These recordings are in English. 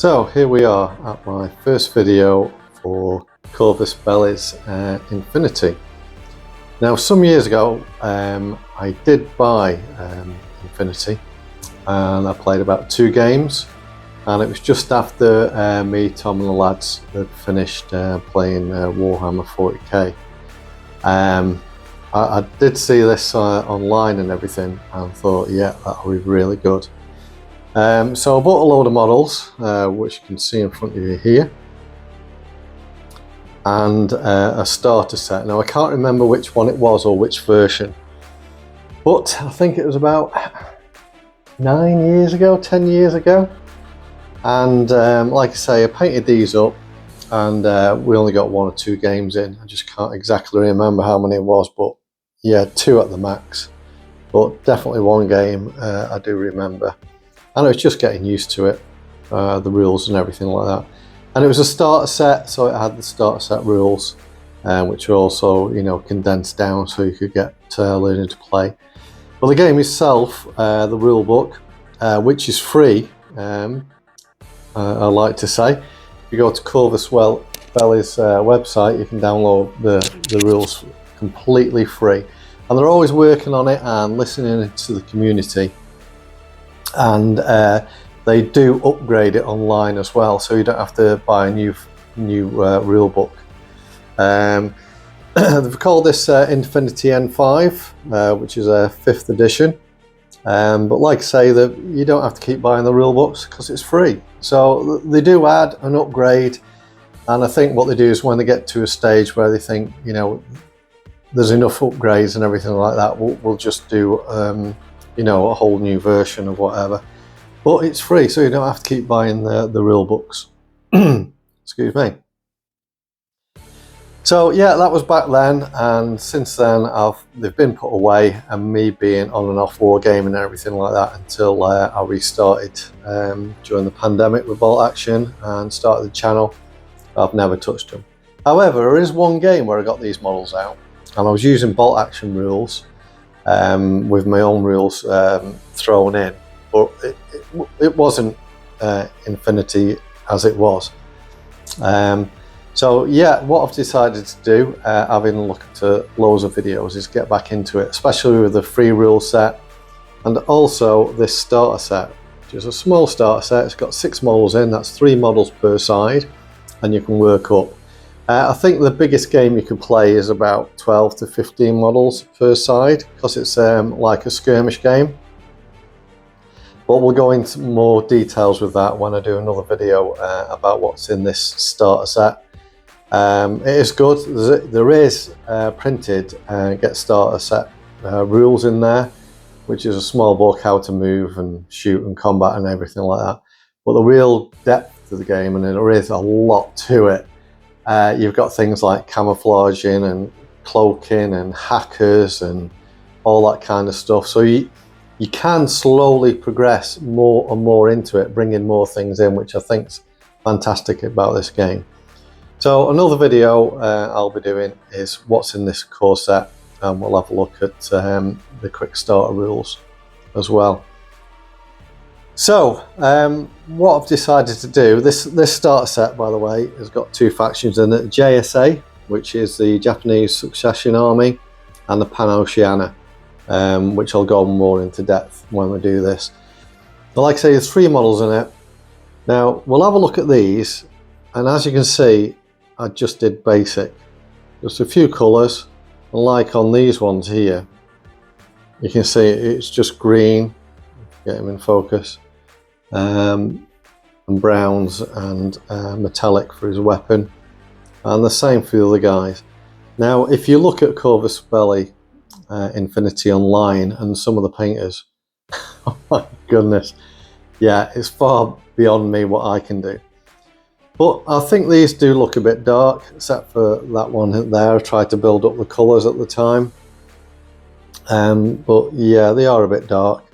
So here we are at my first video for Corvus Belli's Infinity. Now some years ago I did buy Infinity and I played about 2 games, and it was just after me, Tom and the lads had finished playing Warhammer 40k. I did see this online and everything and thought, yeah, that'll be really good. So I bought a load of models, which you can see in front of you here, and a starter set. Now I can't remember which one it was or which version, but I think it was about 9 years ago, 10 years ago. And like I say, I painted these up and we only got 1 or 2 games in. I just can't exactly remember how many it was, but yeah, 2 at the max. But definitely 1 game I do remember. And I was just getting used to it, the rules and everything like that. And it was a starter set, so it had the starter set rules, which were also, you know, condensed down so you could get learning to play. Well, the game itself, the rule book, which is free, I like to say. If you go to Corvus Belli's website, you can download the rules completely free. And they're always working on it and listening to the community. And they do upgrade it online as well, so you don't have to buy a new rule book. They've called this Infinity N5, which is a 5th edition. But like I say, that you don't have to keep buying the rule books because it's free. So they do add an upgrade, and I think what they do is when they get to a stage where they think, you know, there's enough upgrades and everything like that, we'll just do you know, a whole new version of whatever. But it's free, so you don't have to keep buying the rule books. Excuse me. So yeah, that was back then, and since then they've been put away, and me being on and off wargaming and everything like that until I restarted during the pandemic with Bolt Action and started the channel. I've never touched them. However, there is 1 game where I got these models out, and I was using Bolt Action rules with my own rules thrown in, but it wasn't Infinity as it was. So yeah, what I've decided to do, having looked at loads of videos, is get back into it, especially with the free rule set and also this starter set, which is a small starter set. It's got 6 models in, that's 3 models per side, and you can work up. I think the biggest game you could play is about 12 to 15 models per side, because it's like a skirmish game. But we'll go into more details with that when I do another video about what's in this starter set. It is good. There is printed Get Starter Set rules in there, which is a small book, how to move and shoot and combat and everything like that. But the real depth to the game, and there is a lot to it. You've got things like camouflaging and cloaking and hackers and all that kind of stuff. So you can slowly progress more and more into it, bringing more things in, which I think's fantastic about this game. So another video I'll be doing is what's in this core set, and we'll have a look at the quick starter rules as well. So what I've decided to do, this starter set, by the way, has got 2 factions in it: JSA, which is the Japanese Succession Army, and the Pan-Oceania, which I'll go more into depth when we do this. But like I say, there's 3 models in it. Now we'll have a look at these, and as you can see, I just did basic, just a few colours, and like on these ones here, you can see it's just green, get him in focus, and browns and metallic for his weapon, and the same for the other guys. Now if you look at Corvus Belli Infinity online and some of the painters, oh my goodness, yeah, it's far beyond me what I can do. But I think these do look a bit dark, except for that one there. I tried to build up the colours at the time, but yeah, they are a bit dark.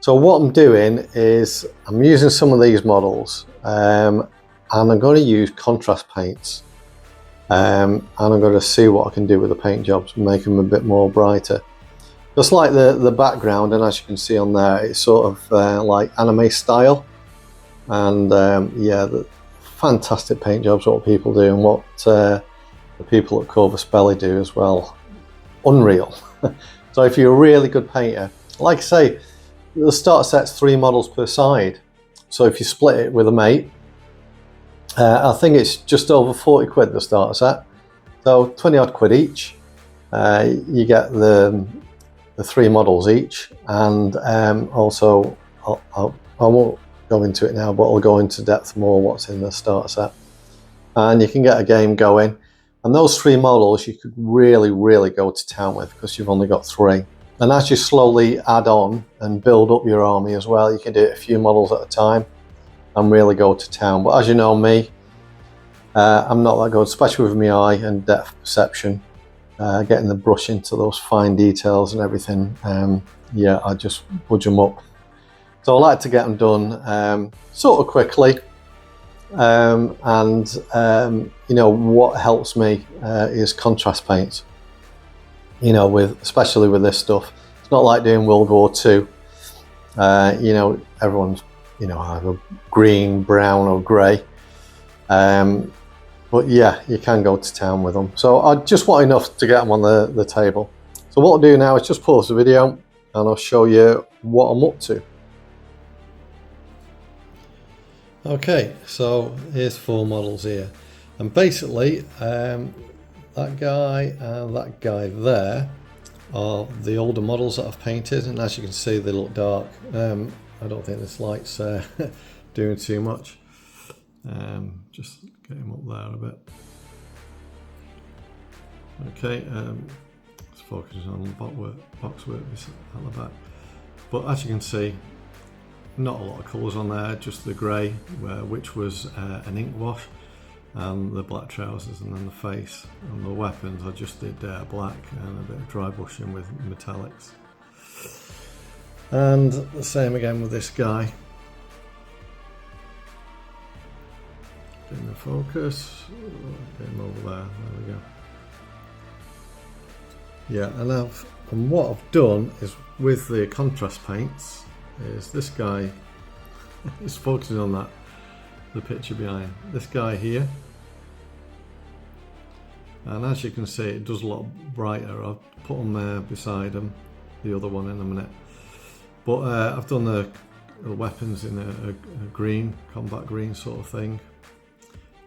So what I'm doing is I'm using some of these models, and I'm going to use contrast paints, and I'm going to see what I can do with the paint jobs and make them a bit more brighter. Just like the background, and as you can see on there, it's sort of like anime style. And yeah, the fantastic paint jobs what people do, and what the people at Corvus Belli do as well. Unreal. So if you're a really good painter, like I say, the starter set's 3 models per side. So if you split it with a mate, I think it's just over 40 quid the starter set. So 20 odd quid each. You get the 3 models each, and also I won't go into it now, but I'll go into depth more what's in the starter set. And you can get a game going. And those 3 models you could really go to town with, because you've only got 3. And as you slowly add on and build up your army as well, you can do it a few models at a time and really go to town. But as you know me, I'm not that good, especially with my eye and depth perception. Getting the brush into those fine details and everything, yeah, I just budge them up. So I like to get them done sort of quickly. And you know, what helps me is contrast paints. You know, especially with this stuff, it's not like doing World War II. You know, everyone's, you know, either green, brown or grey. But yeah, you can go to town with them. So I just want enough to get them on the table. So what I'll do now is just pause the video and I'll show you what I'm up to. Okay, so here's 4 models here, and basically that guy and that guy there are the older models that I've painted, and as you can see they look dark. I don't think this light's doing too much. Just get him up there a bit. Okay, let's focus on the box work at the back. But as you can see, not a lot of colours on there, just the grey, which was an ink wash, and the black trousers, and then the face. And the weapons I just did black and a bit of dry brushing with metallics. And the same again with this guy. Getting the focus, get him over there, there we go. Yeah, and what I've done is with the contrast paints, is this guy is focusing on that, the picture behind this guy here, and as you can see it does a lot brighter. I'll put them there beside him, the other one in a minute, but I've done the weapons in a green, combat green sort of thing,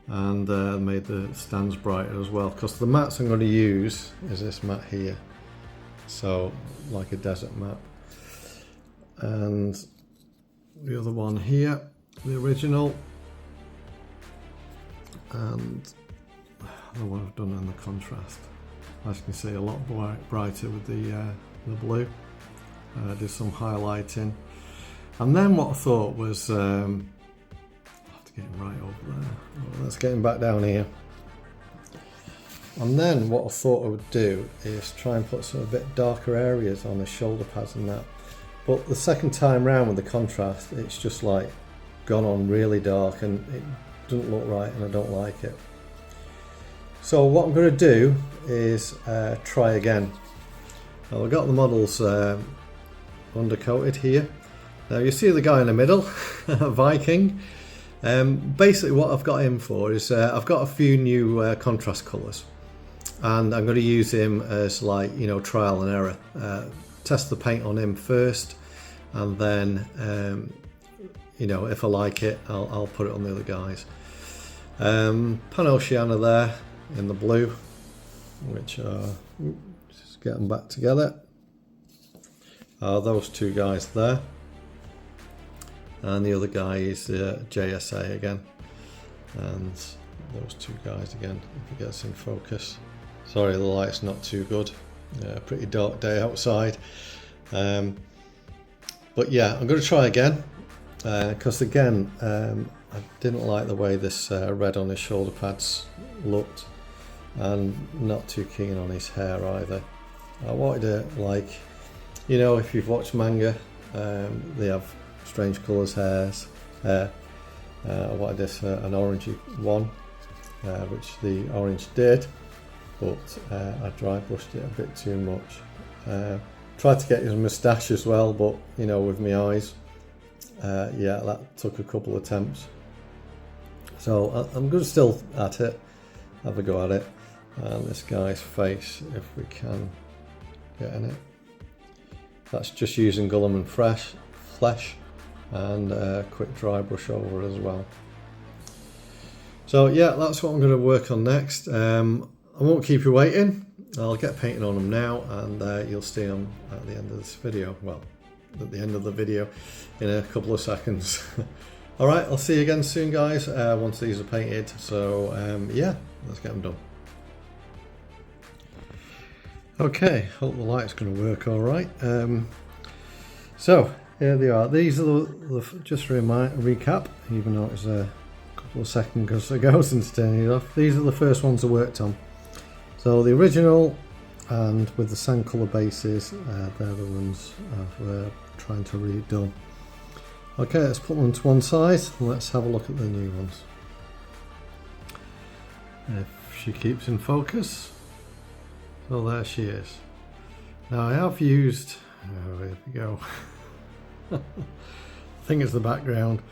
and made the stands brighter as well, because the mats I'm going to use is this mat here, so like a desert mat. And the other one here, the original, and the one I've done in the contrast. As you can see, a lot brighter with the blue. Did some highlighting, and then what I thought was, I'll have to get him right over there. Oh, let's get him back down here. And then what I thought I would do is try and put some a bit darker areas on the shoulder pads and that. But the second time round with the contrast, it's just like gone on really dark, and it doesn't look right, and I don't like it. So what I'm going to do is try again. Now I've got the models undercoated here. Now you see the guy in the middle, Viking. Basically what I've got him for is I've got a few new contrast colours, and I'm going to use him as, like, you know, trial and error. Test the paint on him first, and then you know, if I like it, I'll put it on the other guys. Pan-Oceania there in the blue, which just get them back together. Those 2 guys there, and the other guy is JSA again, and those 2 guys again, if it gets in focus. Sorry, the light's not too good. Pretty dark day outside, but yeah, I'm going to try again, because again I didn't like the way this red on his shoulder pads looked, and not too keen on his hair either. I wanted to, like, you know, if you've watched manga, they have strange colours hair. I wanted this an orangey one, which the orange did, but I dry brushed it a bit too much. Tried to get his moustache as well, but you know, with my eyes, yeah, that took a couple of attempts. So I'm good still at it, have a go at it. And this guy's face, if we can get in it. That's just using Guilliman Flesh and a quick dry brush over as well. So yeah, that's what I'm going to work on next. I won't keep you waiting. I'll get painting on them now, and you'll see them at the end of this video. Well, at the end of the video in a couple of seconds. All right, I'll see you again soon, guys, once these are painted. So yeah, let's get them done. Okay, hope the light's going to work all right. So here they are. These are the just to recap, even though it's a couple of seconds ago since turning it off. These are the first ones I worked on. So the original, and with the sand colour bases, they're the ones I've trying to read done. Okay, let's put them to one side and let's have a look at the new ones. If she keeps in focus. So there she is. Now I have used, oh, here we go. I think it's the background.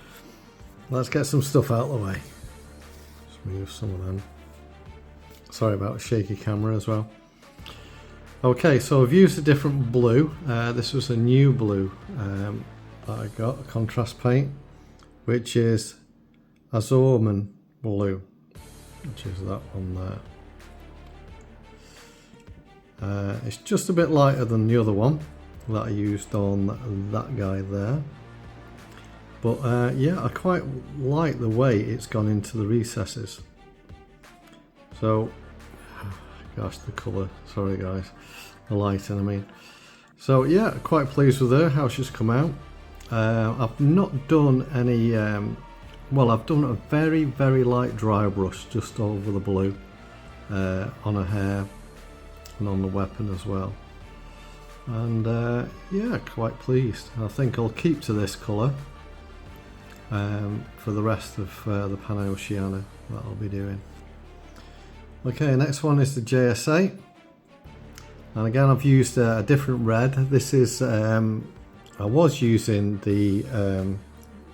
Let's get some stuff out of the way. Just move some of them. Sorry about a shaky camera as well. Okay, so I've used a different blue. This was a new blue that I got, a contrast paint, which is Azorman blue, which is that one there. It's just a bit lighter than the other one that I used on that guy there, but yeah, I quite like the way it's gone into the recesses. So, gosh, the colour, sorry guys, the lighting I mean. So yeah, quite pleased with her, how she's come out. I've not done any, well, I've done a very, very light dry brush just over the blue on her hair and on the weapon as well. And yeah, quite pleased. I think I'll keep to this colour for the rest of the Pan-Oceania that I'll be doing. Okay, next one is the JS8. And again, I've used a different red. This is, I was using the,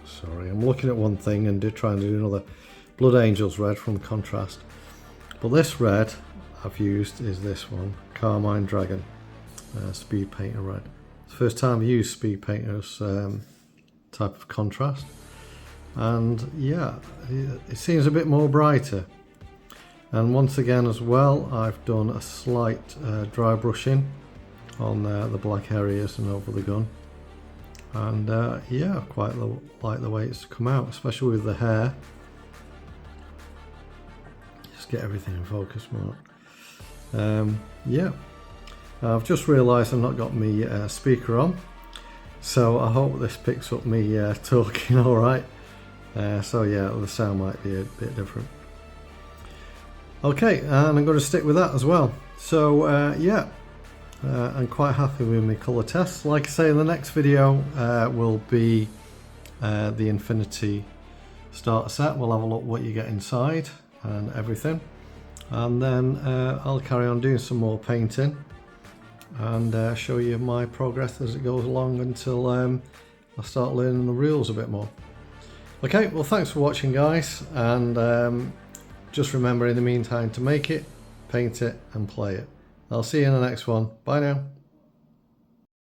sorry, I'm looking at one thing and trying to do another, Blood Angels red from Contrast. But this red I've used is this one, Carmine Dragon, Speed Painter red. It's the first time I've used Speed Painter's type of contrast. And yeah, it seems a bit more brighter. And once again as well, I've done a slight dry brushing on the black areas and over the gun. And yeah, quite like the way it's come out, especially with the hair. Just get everything in focus more. Yeah, I've just realised I've not got my speaker on, so I hope this picks up me talking all right. So yeah, the sound might be a bit different. Okay, and I'm going to stick with that as well. So yeah, I'm quite happy with my colour tests. Like I say, the next video will be the Infinity starter set. We'll have a look what you get inside and everything. And then I'll carry on doing some more painting and show you my progress as it goes along until I start learning the rules a bit more. Okay, well thanks for watching guys, and just remember in the meantime to make it, paint it and play it. I'll see you in the next one. Bye now.